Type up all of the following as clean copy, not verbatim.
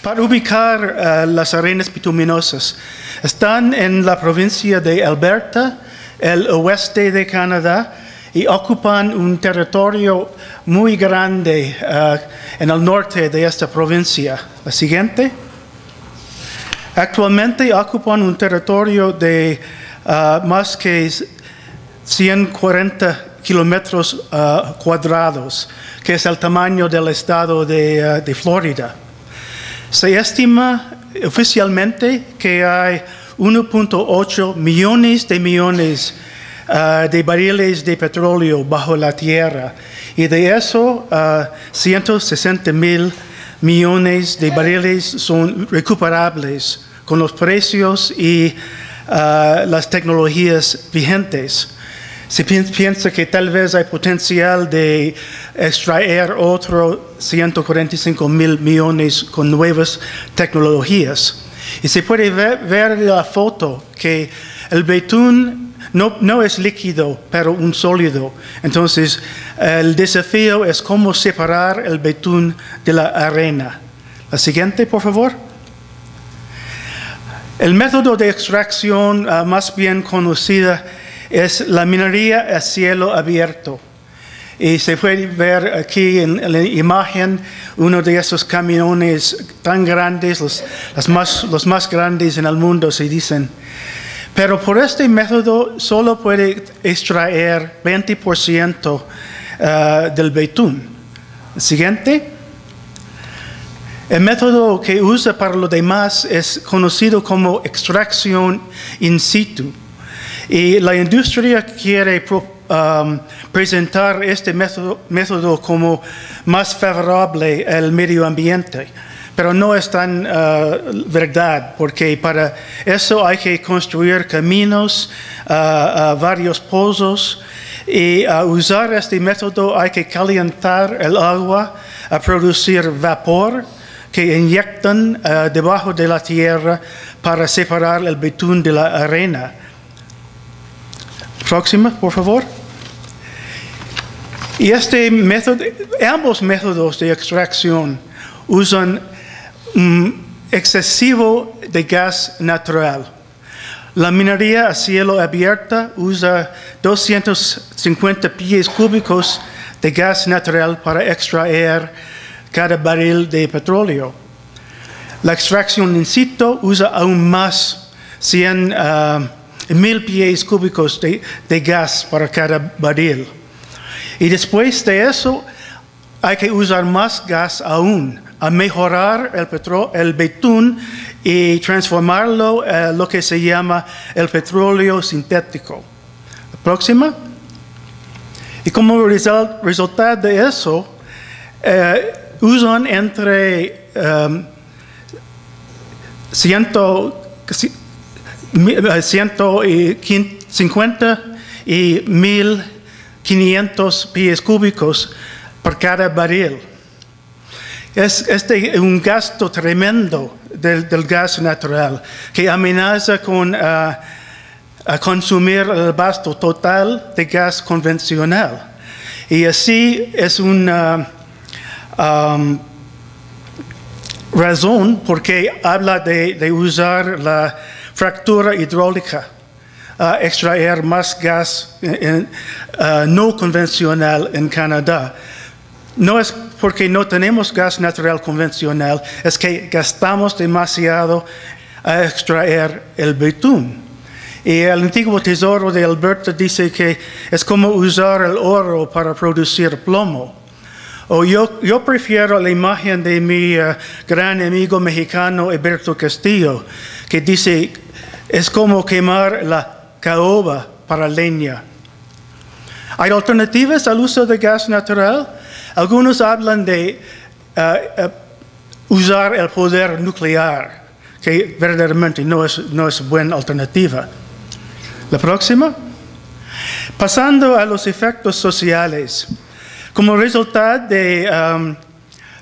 Para ubicar las arenas bituminosas, están en la provincia de Alberta, el oeste de Canadá, y ocupan un territorio muy grande en el norte de esta provincia. La siguiente. Actualmente ocupan un territorio de más que 140 kilómetros cuadrados, que es el tamaño del estado de Florida. Se estima oficialmente que hay 1.8 millones de barriles de petróleo bajo la tierra, y de eso 160,000 millones de barriles son recuperables con los precios y las tecnologías vigentes. Se piensa que tal vez hay potencial de extraer otro 145,000 millones con nuevas tecnologías. Y se puede ver en la foto que el betún no es líquido, pero un sólido. Entonces, el desafío es cómo separar el betún de la arena. La siguiente, por favor. El método de extracción más bien conocida es la minería a cielo abierto. Y se puede ver aquí en la imagen uno de esos camiones tan grandes, los más grandes en el mundo, se dicen. Pero por este método solo puede extraer 20% del betún. Siguiente. El método que usa para lo demás es conocido como extracción in situ. Y la industria quiere presentar este método como más favorable al medio ambiente. Pero no es tan verdad, porque para eso hay que construir caminos, varios pozos, y a usar este método hay que calentar el agua a producir vapor que inyectan debajo de la tierra para separar el betún de la arena. Próxima, por favor. Y ambos métodos de extracción usan excesivo de gas natural. La minería a cielo abierto usa 250 pies cúbicos de gas natural para extraer cada barril de petróleo. La extracción in situ usa aún más, 100,000 pies cúbicos de gas para cada barril. Y después de eso, hay que usar más gas aún, a mejorar el betún y transformarlo en lo que se llama el petróleo sintético. La próxima. Y como resultado de eso, usan entre 150 y 1,500 pies cúbicos por cada barril. Es un gasto tremendo del gas natural que amenaza con consumir el abasto total de gas convencional. Y así es una razón por qué habla de usar la fractura hidráulica a extraer más gas no convencional en Canadá. No es porque no tenemos gas natural convencional, es que gastamos demasiado a extraer el betún. Y el antiguo tesoro de Alberta dice que es como usar el oro para producir plomo. O yo prefiero la imagen de mi gran amigo mexicano Alberto Castillo, que dice, es como quemar la caoba para leña. ¿Hay alternativas al uso de gas natural? Algunos hablan de usar el poder nuclear, que verdaderamente no es buena alternativa. La próxima. Pasando a los efectos sociales. Como resultado de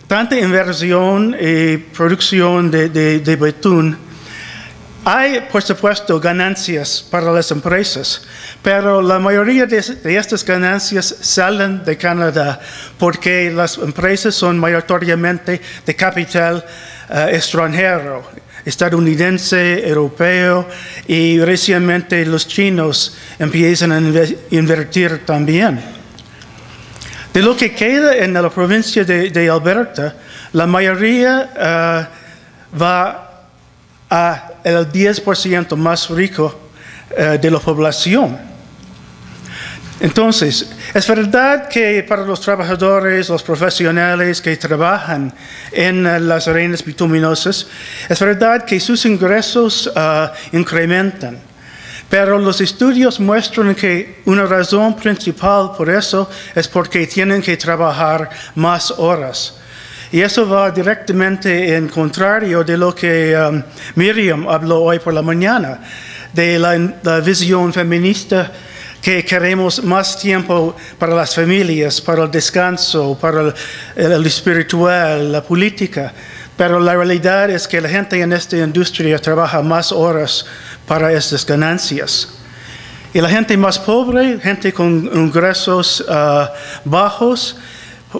tanta inversión y producción de betún, Hay, por supuesto, ganancias para las empresas, pero la mayoría de estas ganancias salen de Canadá porque las empresas son mayoritariamente de capital extranjero, estadounidense, europeo, y recientemente los chinos empiezan a invertir también. De lo que queda en la provincia de Alberta, la mayoría va a el 10% más rico de la población. Entonces, es verdad que para los trabajadores, los profesionales que trabajan en las arenas bituminosas, es verdad que sus ingresos incrementan. Pero los estudios muestran que una razón principal por eso es porque tienen que trabajar más horas. Y eso va directamente en contrario de lo que Miriam habló hoy por la mañana, de la visión feminista, que queremos más tiempo para las familias, para el descanso, para el espiritual, la política. Pero la realidad es que la gente en esta industria trabaja más horas para estas ganancias. Y la gente más pobre, gente con ingresos bajos,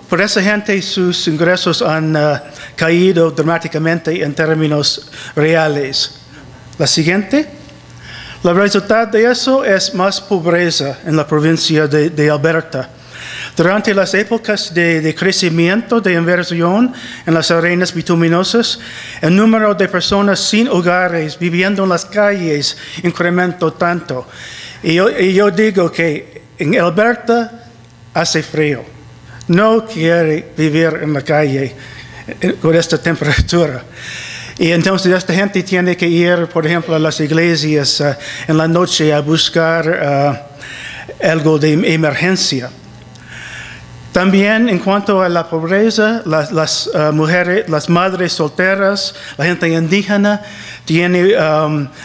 por esa gente sus ingresos han caído dramáticamente en términos reales. La siguiente. El resultado de eso es más pobreza en la provincia de Alberta. Durante las épocas de crecimiento de inversión en las arenas bituminosas, el número de personas sin hogares viviendo en las calles incrementó tanto. Y yo digo que en Alberta hace frío. No quiere vivir en la calle con esta temperatura. Y entonces esta gente tiene que ir, por ejemplo, a las iglesias en la noche a buscar algo de emergencia. También en cuanto a la pobreza, las mujeres, las madres solteras, la gente indígena tiene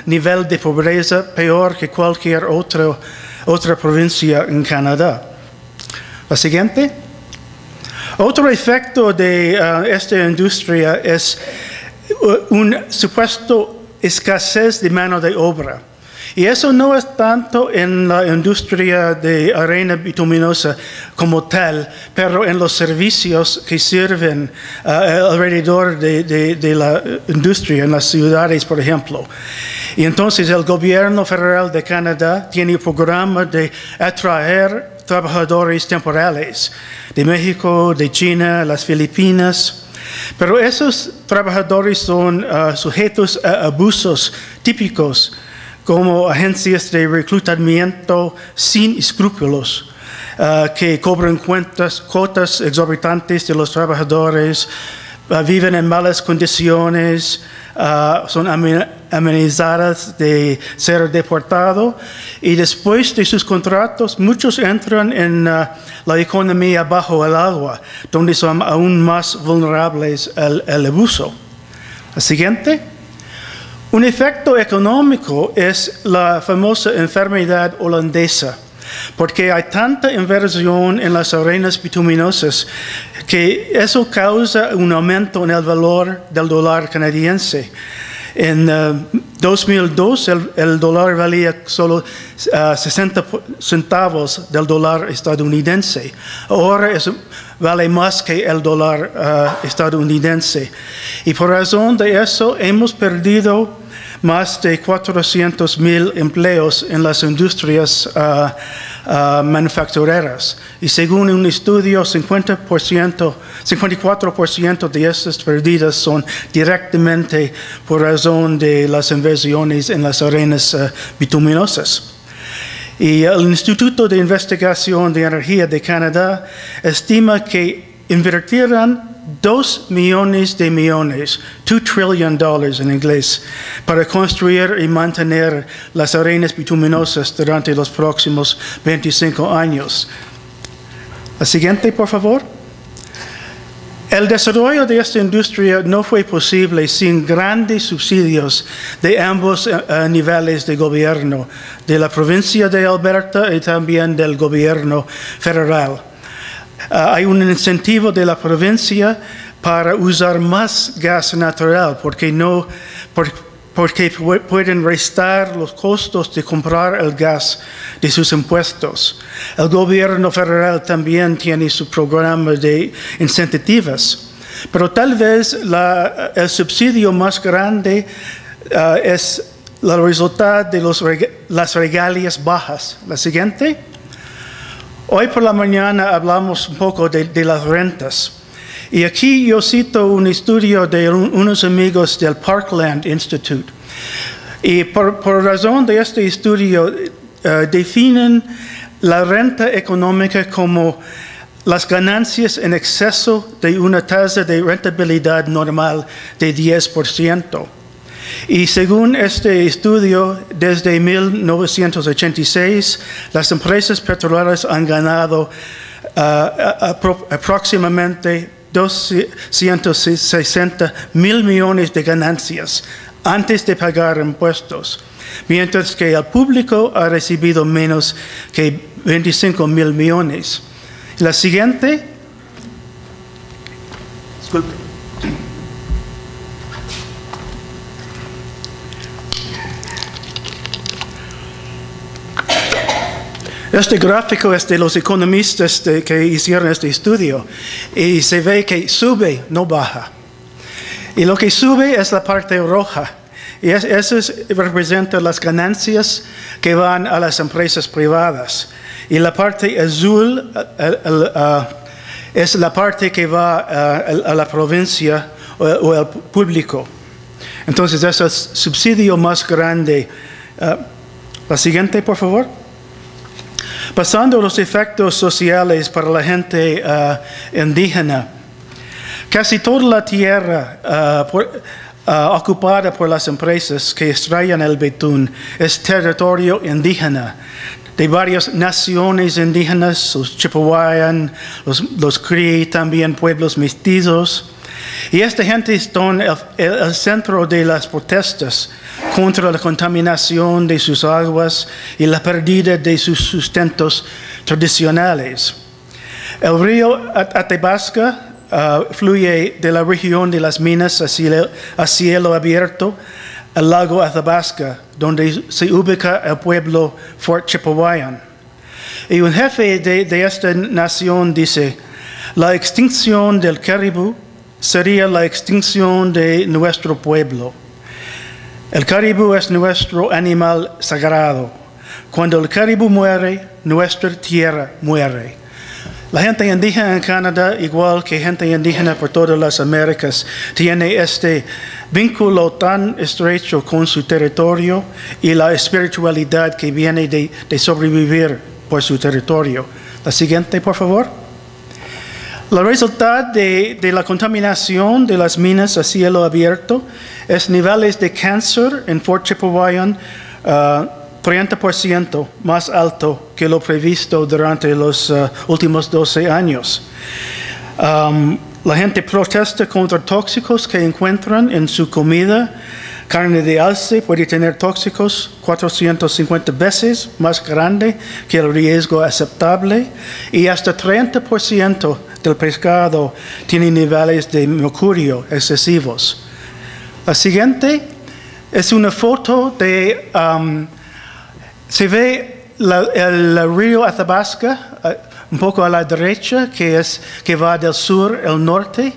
nivel de pobreza peor que cualquier otra provincia en Canadá. La siguiente. Otro efecto de esta industria es un supuesto escasez de mano de obra. Y eso no es tanto en la industria de arena bituminosa como tal, pero en los servicios que sirven alrededor de la industria, en las ciudades, por ejemplo. Y entonces el gobierno federal de Canadá tiene un programa de atraer trabajadores temporales de México, de China, las Filipinas. Pero esos trabajadores son sujetos a abusos típicos como agencias de reclutamiento sin escrúpulos que cobran cuotas exorbitantes de los trabajadores, viven en malas condiciones, son amenazadas de ser deportados y después de sus contratos muchos entran en la economía bajo el agua, donde son aún más vulnerables al abuso. La siguiente. Un efecto económico es la famosa enfermedad holandesa, porque hay tanta inversión en las arenas bituminosas que eso causa un aumento en el valor del dólar canadiense. En 2002 el dólar valía solo 60 centavos del dólar estadounidense. Ahora vale más que el dólar estadounidense. Y por razón de eso hemos perdido más de 400,000 empleos en las industrias manufactureras. Y según un estudio, 54% de estas pérdidas son directamente por razón de las inversiones en las arenas bituminosas. Y el Instituto de Investigación de Energía de Canadá estima que invertirán $2 millones, $2 trillion en inglés, para construir y mantener las arenas bituminosas durante los próximos 25 años. La siguiente, por favor. El desarrollo de esta industria no fue posible sin grandes subsidios de ambos niveles de gobierno, de la provincia de Alberta y también del gobierno federal. Hay un incentivo de la provincia para usar más gas natural, porque porque pueden restar los costos de comprar el gas de sus impuestos. El gobierno federal también tiene su programa de incentivos, pero tal vez el subsidio más grande es el resultado de las regalías bajas. La siguiente. Hoy por la mañana hablamos un poco de las rentas. Y aquí yo cito un estudio de unos amigos del Parkland Institute. Y por razón de este estudio, definen la renta económica como las ganancias en exceso de una tasa de rentabilidad normal de 10%. Y según este estudio, desde 1986, las empresas petroleras han ganado aproximadamente 260 mil millones de ganancias antes de pagar impuestos, mientras que el público ha recibido menos que 25 mil millones. La siguiente. Disculpe. Este gráfico es de los economistas que hicieron este estudio y se ve que sube, no baja. Y lo que sube es la parte roja y eso representa las ganancias que van a las empresas privadas. Y la parte azul es la parte que va a la provincia o al público. Entonces es el subsidio más grande. La siguiente, por favor. Pasando a los efectos sociales para la gente indígena, casi toda la tierra ocupada por las empresas que extraen el betún es territorio indígena de varias naciones indígenas, los Chippewayan, los Cree, también pueblos mestizos. Y esta gente está en el centro de las protestas contra la contaminación de sus aguas y la pérdida de sus sustentos tradicionales. El río Athabasca fluye de la región de las minas a cielo abierto al lago Athabasca, donde se ubica el pueblo Fort Chipewyan. Y un jefe de esta nación dice: la extinción del caribú sería la extinción de nuestro pueblo. El caribú es nuestro animal sagrado. Cuando el caribú muere, nuestra tierra muere. La gente indígena en Canadá, igual que gente indígena por todas las Américas, tiene este vínculo tan estrecho con su territorio y la espiritualidad que viene de sobrevivir por su territorio. La siguiente, por favor. El resultado de la contaminación de las minas a cielo abierto es niveles de cáncer en Fort Chipewyan 30% más alto que lo previsto durante los últimos 12 años. La gente protesta contra tóxicos que encuentran en su comida. Carne de alce puede tener tóxicos 450 veces más grande que el riesgo aceptable y hasta 30% del pescado tiene niveles de mercurio excesivos. La siguiente es una foto de, se ve el río Athabasca un poco a la derecha, que va del sur al norte.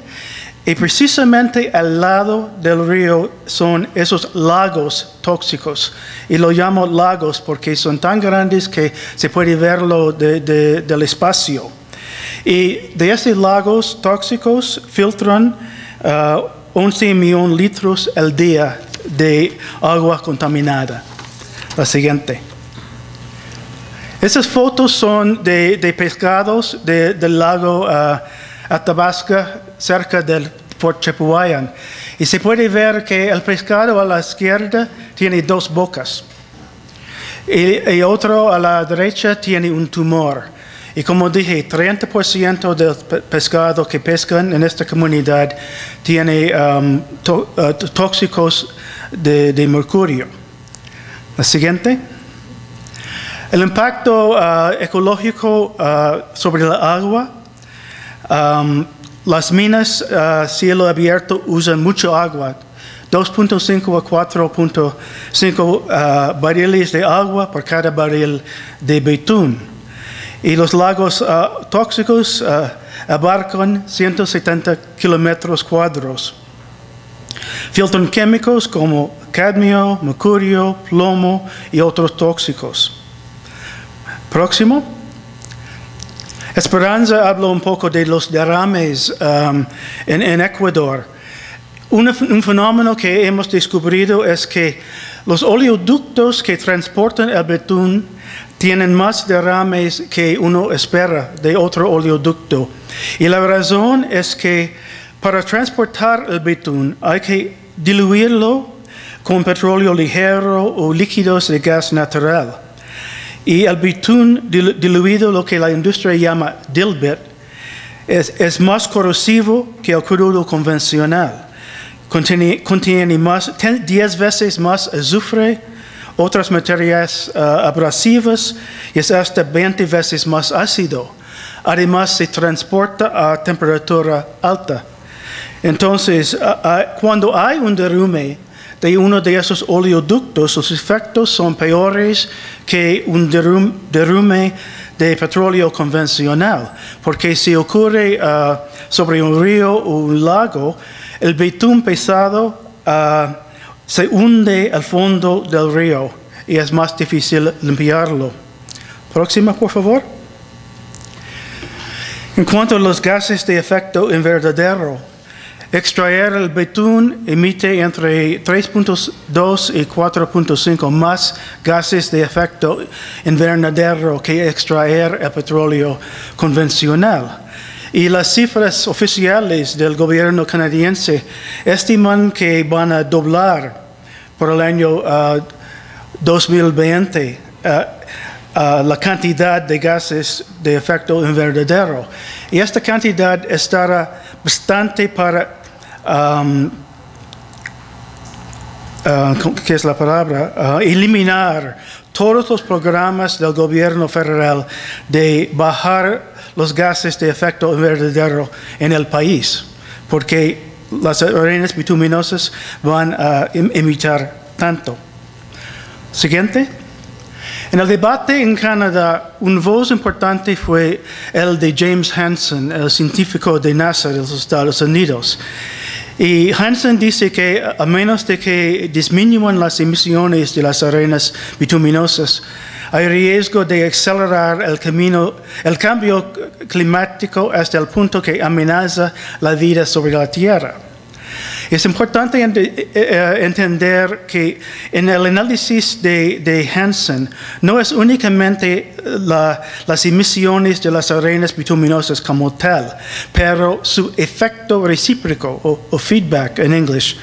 Y precisamente al lado del río son esos lagos tóxicos. Y lo llamo lagos porque son tan grandes que se puede verlo del espacio. Y de esos lagos tóxicos filtran 11 millones de litros al día de agua contaminada. La siguiente. Esas fotos son de pescados del lago Athabasca, cerca del Fort Chipewyan. Y se puede ver que el pescado a la izquierda tiene dos bocas. Y otro a la derecha tiene un tumor. Y como dije, 30% del pescado que pescan en esta comunidad tiene tóxicos de mercurio. La siguiente. El impacto ecológico sobre el agua. Las minas a cielo abierto usan mucho agua, 2.5 a 4.5 barriles de agua por cada barril de betún. Y los lagos tóxicos abarcan 170 kilómetros cuadrados. Filtran químicos como cadmio, mercurio, plomo y otros tóxicos. Próximo. Esperanza habló un poco de los derrames en Ecuador. Un fenómeno que hemos descubierto es que los oleoductos que transportan el betún tienen más derrames que uno espera de otro oleoducto. Y la razón es que para transportar el betún hay que diluirlo con petróleo ligero o líquidos de gas natural. Y el betún diluido, lo que la industria llama dilbit, es más corrosivo que el crudo convencional. Contiene 10 veces más azufre, otras materias abrasivas y es hasta 20 veces más ácido. Además, se transporta a temperatura alta. Entonces, cuando hay un derrame de uno de esos oleoductos, los efectos son peores que un derrame de petróleo convencional, porque si ocurre sobre un río o un lago, el betún pesado se hunde al fondo del río y es más difícil limpiarlo. Próxima, por favor. En cuanto a los gases de efecto invernadero, extraer el betún emite entre 3.2 y 4.5 más gases de efecto invernadero que extraer el petróleo convencional. Y las cifras oficiales del gobierno canadiense estiman que van a doblar por el año 2020 la cantidad de gases de efecto invernadero. Y esta cantidad estará bastante para, ¿qué es la palabra? Eliminar todos los programas del gobierno federal de bajar los gases de efecto invernadero en el país, porque las arenas bituminosas van a emitir tanto. Siguiente. En el debate en Canadá, una voz importante fue el de James Hansen, el científico de NASA de los Estados Unidos. Y Hansen dice que a menos de que disminuyan las emisiones de las arenas bituminosas, hay riesgo de acelerar el cambio climático hasta el punto que amenaza la vida sobre la Tierra. Es importante entender que en el análisis de Hansen no es únicamente las emisiones de las arenas bituminosas como tal, pero su efecto recíproco o feedback en inglés.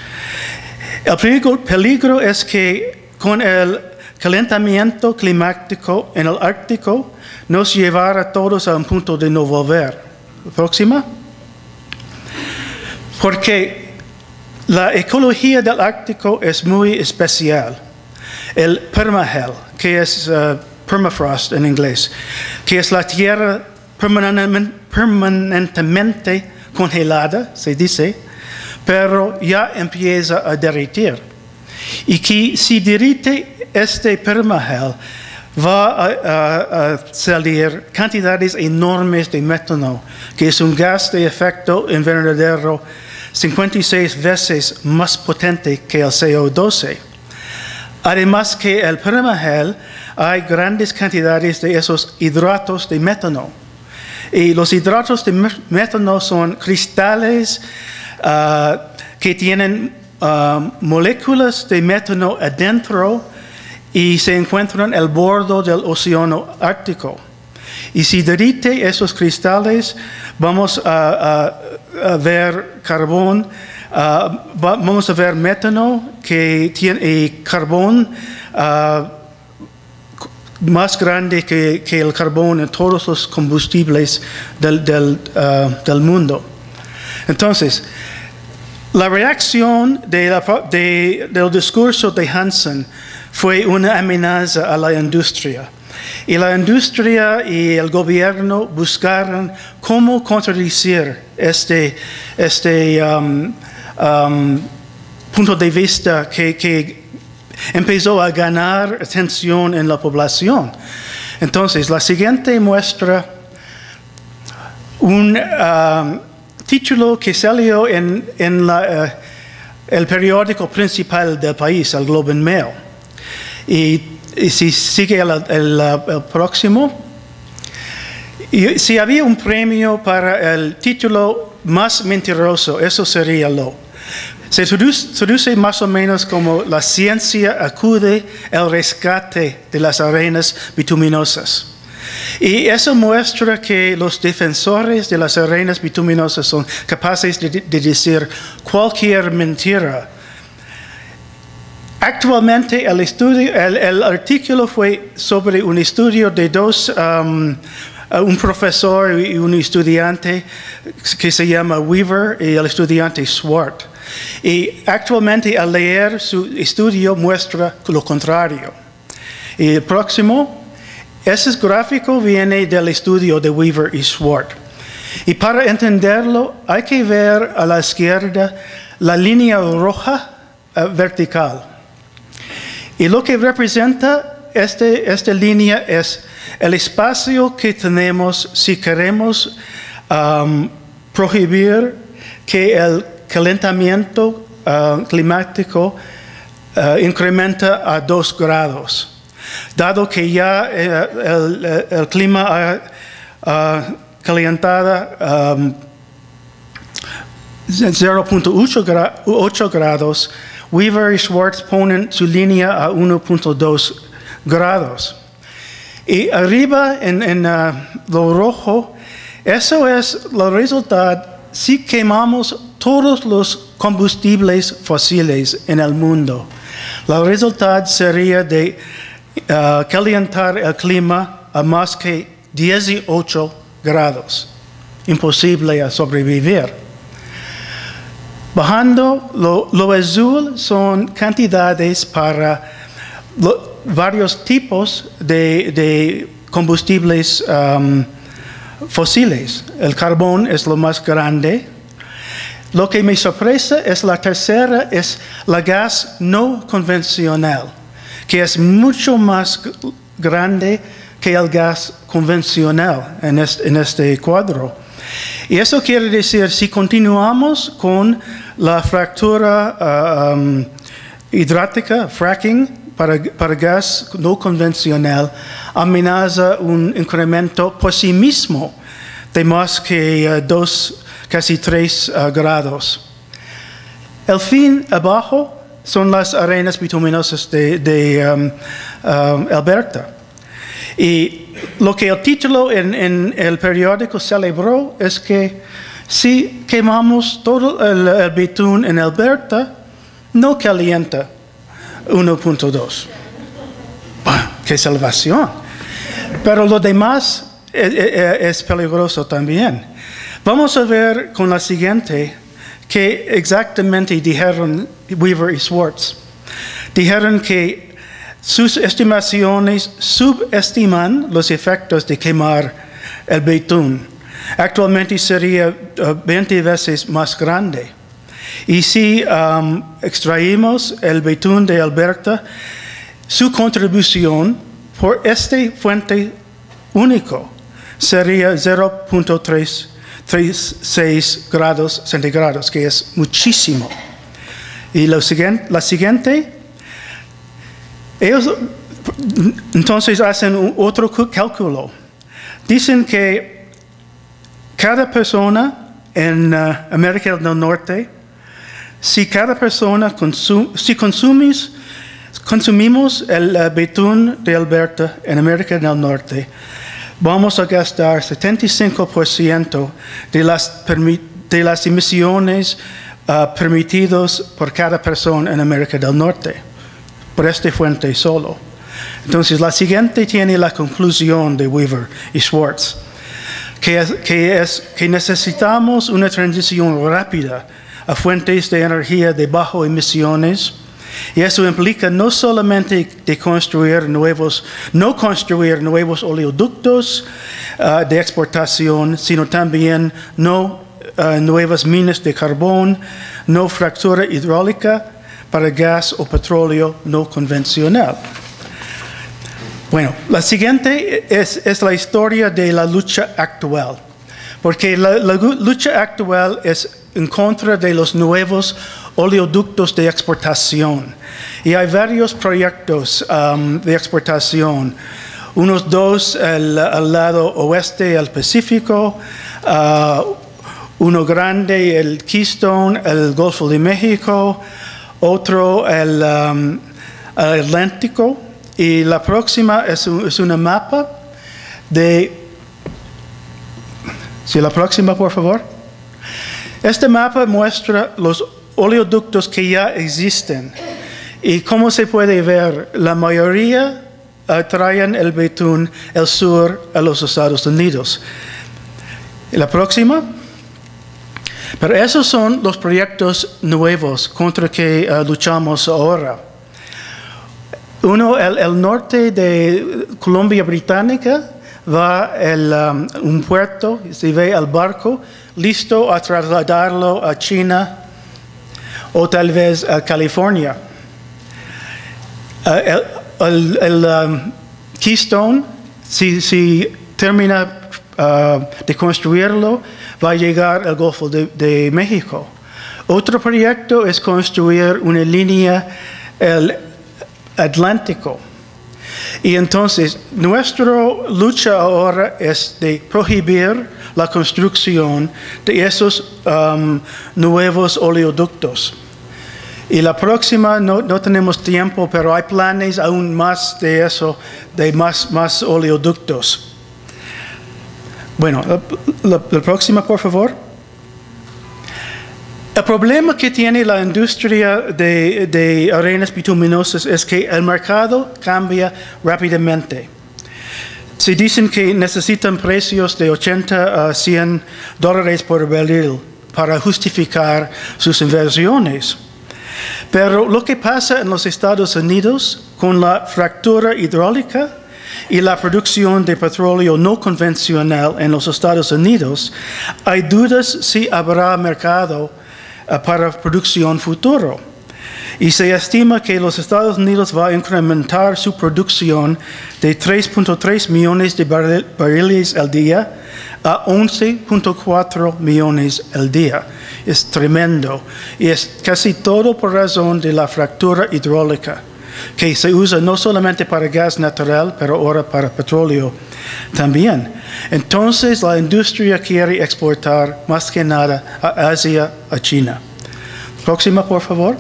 El peligro es que con el calentamiento climático en el Ártico nos llevará a todos a un punto de no volver. Próxima. Porque la ecología del Ártico es muy especial. El permagel, que es permafrost en inglés, que es la tierra permanentemente congelada, se dice, pero ya empieza a derretir. Y que si derrite este permagel, va a salir cantidades enormes de metano, que es un gas de efecto invernadero 56 veces más potente que el CO2. Además que el permagel hay grandes cantidades de esos hidratos de metano. Y los hidratos de metano son cristales que tienen moléculas de metano adentro y se encuentran al borde del océano Ártico. Y si derrite esos cristales, vamos a ver carbón, vamos a ver metano que tiene carbón más grande que el carbón en todos los combustibles del mundo. Entonces, la reacción del discurso de Hansen fue una amenaza a la industria. Y la industria y el gobierno buscaron cómo contradecir este punto de vista que empezó a ganar atención en la población. Entonces, la siguiente muestra un título que salió en el periódico principal del país, el Globe and Mail. Y si sigue el próximo, y si había un premio para el título más mentiroso, eso sería lo. Se traduce más o menos como la ciencia acude al rescate de las arenas bituminosas. Y eso muestra que los defensores de las arenas bituminosas son capaces de decir cualquier mentira. Actualmente el artículo fue sobre un estudio de un profesor y un estudiante que se llama Weaver y el estudiante Swart. Y actualmente al leer su estudio muestra lo contrario. Y el próximo, ese gráfico viene del estudio de Weaver y Swart. Y para entenderlo hay que ver a la izquierda la línea roja vertical. Y lo que representa esta línea es el espacio que tenemos si queremos prohibir que el calentamiento climático incrementa a 2 grados. Dado que ya el clima ha calentado 0.8 grados, Weaver y Schwartz ponen su línea a 1.2 grados. Y arriba en lo rojo, eso es el resultado si quemamos todos los combustibles fósiles en el mundo. El resultado sería de calentar el clima a más que 18 grados. Imposible a sobrevivir. Bajando, lo azul son cantidades para varios tipos de combustibles fósiles. El carbón es lo más grande. Lo que me sorprende es la tercera, es la gas no convencional, que es mucho más grande que el gas convencional en este cuadro. Y eso quiere decir, si continuamos con la fractura hidráulica, fracking, para gas no convencional, amenaza un incremento por sí mismo de más que 2, casi 3 grados. El fin abajo son las arenas bituminosas de Alberta. Y lo que el título en el periódico celebró es que si quemamos todo el betún en Alberta, no calienta 1.2. ¡Qué salvación! Pero lo demás es peligroso también. Vamos a ver con la siguiente que exactamente dijeron Weaver y Schwartz. Dijeron que sus estimaciones subestiman los efectos de quemar el betún. Actualmente sería 20 veces más grande. Y si extraímos el betún de Alberta, su contribución por esta fuente único sería 0.36 grados centígrados, que es muchísimo. Y la siguiente, ellos entonces hacen otro cálculo. Dicen que cada persona en América del Norte, si cada persona consumimos el betún de Alberta en América del Norte, vamos a gastar 75% de las emisiones permitidas por cada persona en América del Norte, por esta fuente solo. Entonces, la siguiente tiene la conclusión de Weaver y Schwartz, que necesitamos una transición rápida a fuentes de energía de bajo emisiones Y eso implica no solamente de no construir nuevos oleoductos de exportación, sino también nuevas minas de carbón, no fractura hidráulica para gas o petróleo no convencional. Bueno, la siguiente es la historia de la lucha actual, porque la lucha actual es en contra de los nuevos oleoductos de exportación. Y hay varios proyectos de exportación. Unos dos al lado oeste del Pacífico, uno grande, el Keystone, el Golfo de México, otro el Atlántico. Y la próxima es una mapa de... Sí, la próxima, por favor. Este mapa muestra los oleoductos que ya existen. Y como se puede ver, la mayoría traen el betún del sur a los Estados Unidos. ¿Y la próxima? Pero esos son los proyectos nuevos contra que luchamos ahora. Uno, el norte de Columbia Británica, va un puerto, se ve el barco, listo a trasladarlo a China o tal vez a California. El Keystone, si termina de construirlo, va a llegar al Golfo de México. Otro proyecto es construir una línea el Atlántico. Y entonces, nuestra lucha ahora es de prohibir la construcción de esos nuevos oleoductos. Y la próxima, no tenemos tiempo, pero hay planes aún más de eso, de más oleoductos. Bueno, la próxima, por favor. El problema que tiene la industria de arenas bituminosas es que el mercado cambia rápidamente. Se dicen que necesitan precios de $80 a $100 por barril para justificar sus inversiones. Pero lo que pasa en los Estados Unidos con la fractura hidráulica y la producción de petróleo no convencional en los Estados Unidos, hay dudas si habrá mercado para producción futuro. Y se estima que los Estados Unidos va a incrementar su producción de 3.3 millones de barriles al día a 11.4 millones al día. Es tremendo. Y es casi todo por razón de la fractura hidráulica, que se usa no solamente para gas natural, pero ahora para petróleo también. Entonces la industria quiere exportar más que nada a Asia, a China. Próxima, por favor.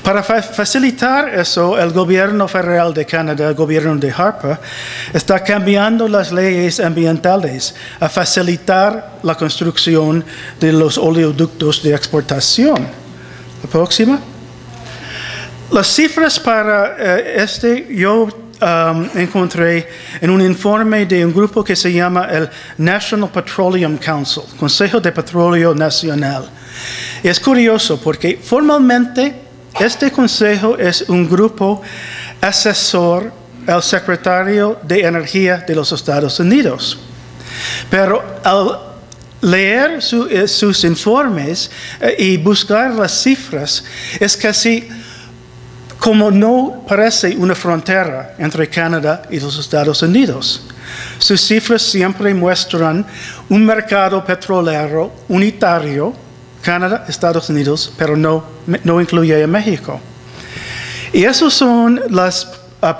Para facilitar eso, el gobierno federal de Canadá, el gobierno de Harper, está cambiando las leyes ambientales a facilitar la construcción de los oleoductos de exportación. La próxima. Las cifras para yo encontré en un informe de un grupo que se llama el National Petroleum Council, Consejo de Petróleo Nacional. Es curioso porque formalmente este consejo es un grupo asesor al secretario de Energía de los Estados Unidos. Pero al leer sus informes y buscar las cifras, es casi como no parece una frontera entre Canadá y los Estados Unidos. Sus cifras siempre muestran un mercado petrolero unitario, Canadá, Estados Unidos, pero no incluye a México. Y esas son las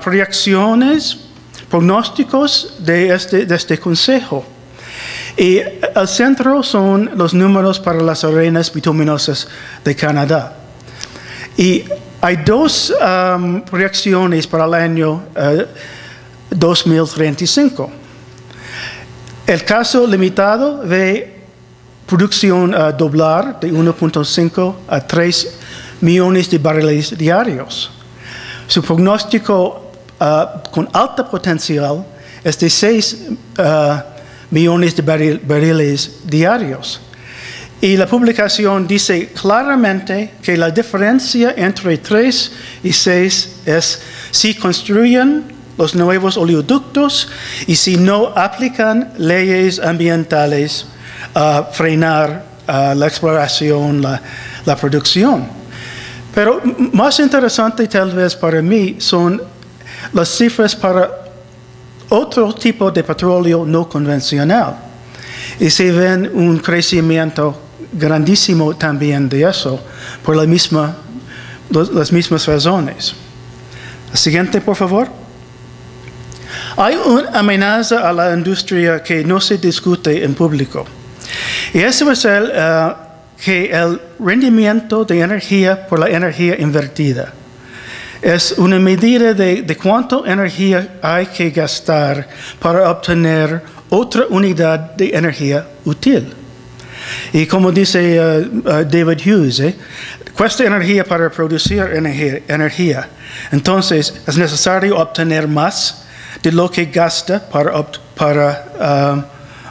proyecciones, pronósticos de este consejo. Y al centro son los números para las arenas bituminosas de Canadá. Y hay dos proyecciones para el año 2035. El caso limitado ve producción doblar de 1.5 a 3 millones de barriles diarios. Su pronóstico con alta potencial es de 6 millones de barriles diarios. Y la publicación dice claramente que la diferencia entre 3 y 6 es si construyen los nuevos oleoductos y si no aplican leyes ambientales a frenar la exploración, la producción. Pero más interesante tal vez para mí son las cifras para otro tipo de petróleo no convencional. Y se ven un crecimiento grandísimo también de eso, por las mismas razones. La siguiente, por favor. Hay una amenaza a la industria que no se discute en público. Y eso es que el rendimiento de energía por la energía invertida es una medida de cuánta energía hay que gastar para obtener otra unidad de energía útil. Y como dice David Hughes, cuesta energía para producir energía. Entonces es necesario obtener más de lo que gasta para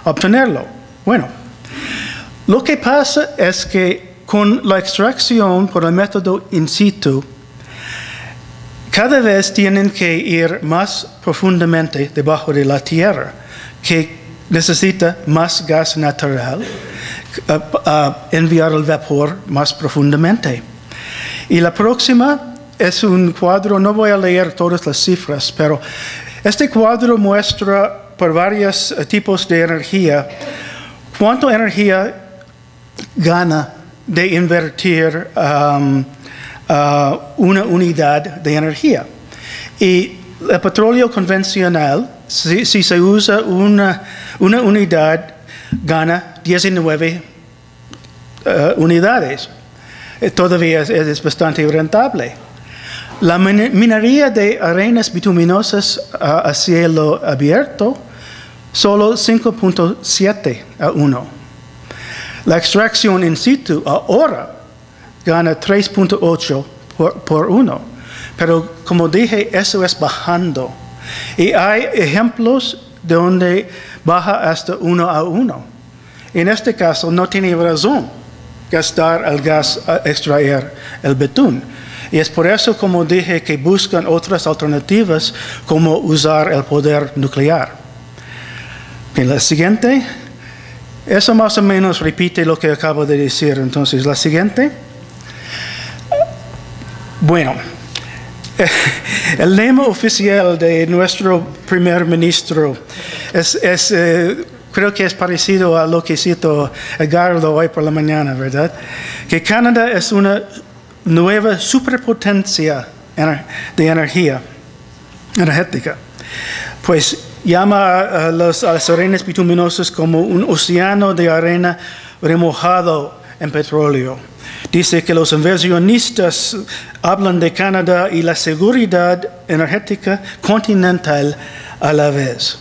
obtenerlo. Bueno, lo que pasa es que con la extracción por el método in situ, cada vez tienen que ir más profundamente debajo de la tierra, que necesita más gas natural, enviar el vapor más profundamente. Y la próxima es un cuadro, no voy a leer todas las cifras, pero este cuadro muestra por varios tipos de energía cuánta energía gana de invertir una unidad de energía. Y el petróleo convencional, si se usa una unidad, gana 19 unidades. Todavía es bastante rentable. La minería de arenas bituminosas a cielo abierto, solo 5.7 a 1. La extracción in situ ahora gana 3.8 por 1. Pero como dije, eso es bajando. Y hay ejemplos donde baja hasta 1 a 1. En este caso no tiene razón gastar el gas a extraer el betún. Y es por eso, como dije, que buscan otras alternativas como usar el poder nuclear. En la siguiente, eso más o menos repite lo que acabo de decir. Entonces, la siguiente. Bueno, el lema oficial de nuestro primer ministro creo que es parecido a lo que citó Edgardo hoy por la mañana, ¿verdad? Que Canadá es una nueva superpotencia de energía energética. Pues llama a las arenas bituminosas como un océano de arena remojado en petróleo. Dice que los inversionistas hablan de Canadá y la seguridad energética continental a la vez.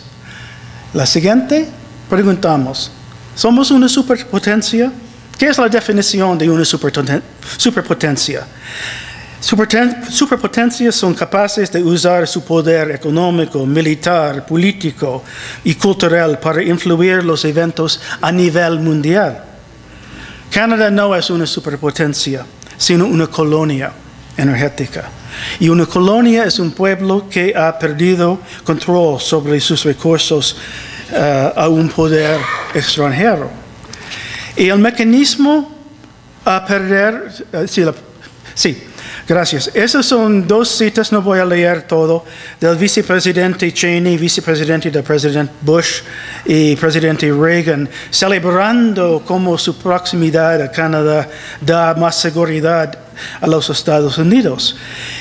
La siguiente, preguntamos, ¿somos una superpotencia? ¿Qué es la definición de una superpotencia? Superpotencias son capaces de usar su poder económico, militar, político y cultural para influir los eventos a nivel mundial. Canadá no es una superpotencia, sino una colonia energética. Y una colonia es un pueblo que ha perdido control sobre sus recursos a un poder extranjero. Y el mecanismo a perder, sí, gracias. Esas son dos citas, no voy a leer todo, del vicepresidente Cheney, vicepresidente del presidente Bush y presidente Reagan, celebrando cómo su proximidad a Canadá da más seguridad a los Estados Unidos.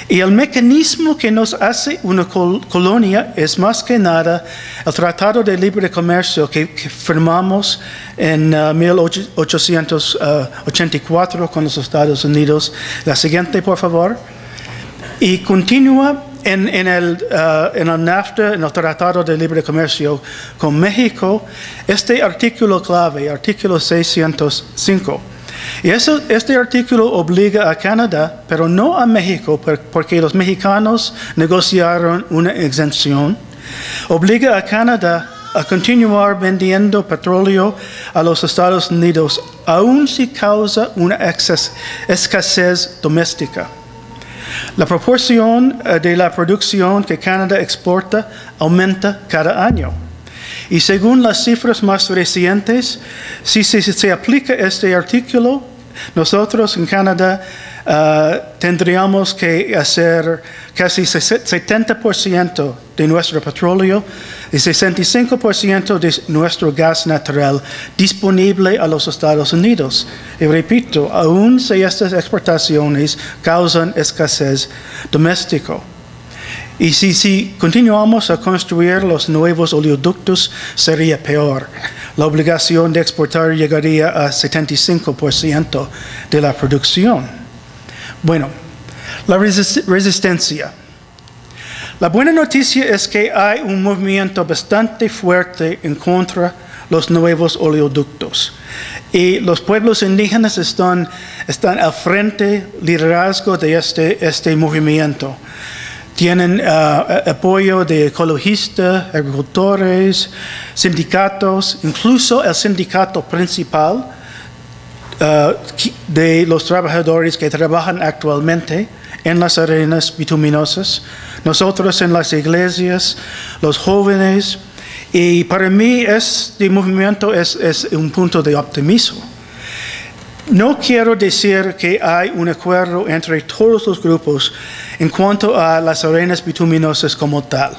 Y el mecanismo que nos hace una colonia es más que nada el Tratado de Libre Comercio que firmamos en 1884 con los Estados Unidos. La siguiente, por favor. Y continúa en el NAFTA, en el Tratado de Libre Comercio con México, este artículo clave, artículo 605. Y este artículo obliga a Canadá, pero no a México, porque los mexicanos negociaron una exención. Obliga a Canadá a continuar vendiendo petróleo a los Estados Unidos, aun si causa una escasez doméstica. La proporción de la producción que Canadá exporta aumenta cada año. Y según las cifras más recientes, si se aplica este artículo, nosotros en Canadá tendríamos que hacer casi 70% de nuestro petróleo y 65% de nuestro gas natural disponible a los Estados Unidos. Y repito, aun si estas exportaciones causan escasez doméstica. Y si continuamos a construir los nuevos oleoductos, sería peor. La obligación de exportar llegaría a 75% de la producción. Bueno, la resistencia. La buena noticia es que hay un movimiento bastante fuerte en contra de los nuevos oleoductos. Y los pueblos indígenas están al frente, liderazgo de este movimiento. Tienen apoyo de ecologistas, agricultores, sindicatos, incluso el sindicato principal de los trabajadores que trabajan actualmente en las arenas bituminosas, nosotros en las iglesias, los jóvenes, y para mí este movimiento es un punto de optimismo. No quiero decir que hay un acuerdo entre todos los grupos en cuanto a las arenas bituminosas como tal.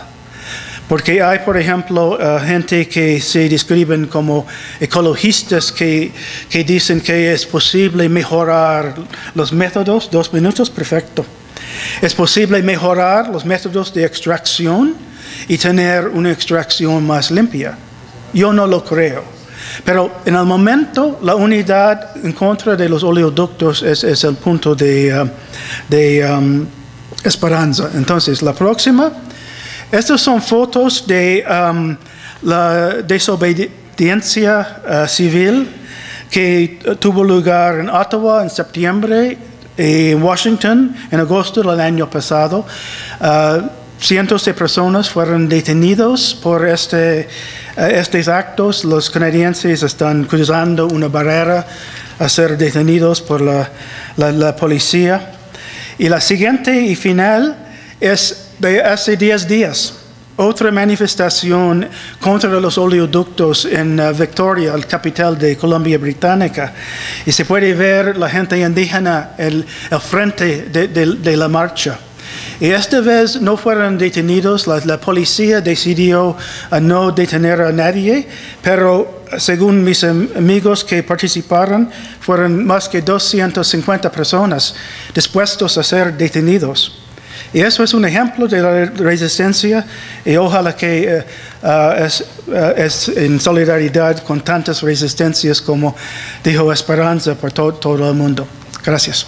Porque hay, por ejemplo, gente que se describen como ecologistas que dicen que es posible mejorar los métodos. 2 minutos, perfecto. Es posible mejorar los métodos de extracción y tener una extracción más limpia. Yo no lo creo. Pero en el momento, la unidad en contra de los oleoductos es el punto de esperanza. Entonces, la próxima. Estas son fotos de la desobediencia civil que tuvo lugar en Ottawa en septiembre y en Washington en agosto del año pasado. Cientos de personas fueron detenidos por estos actos. Los canadienses están cruzando una barrera a ser detenidos por la policía. Y la siguiente y final es de hace 10 días, otra manifestación contra los oleoductos en Victoria, la capital de Columbia Británica. Y se puede ver la gente indígena al frente de la marcha. Y esta vez no fueron detenidos, la policía decidió no detener a nadie, pero según mis amigos que participaron, fueron más que 250 personas dispuestos a ser detenidos. Y eso es un ejemplo de la resistencia y ojalá que es en solidaridad con tantas resistencias como dijo Esperanza por todo el mundo. Gracias.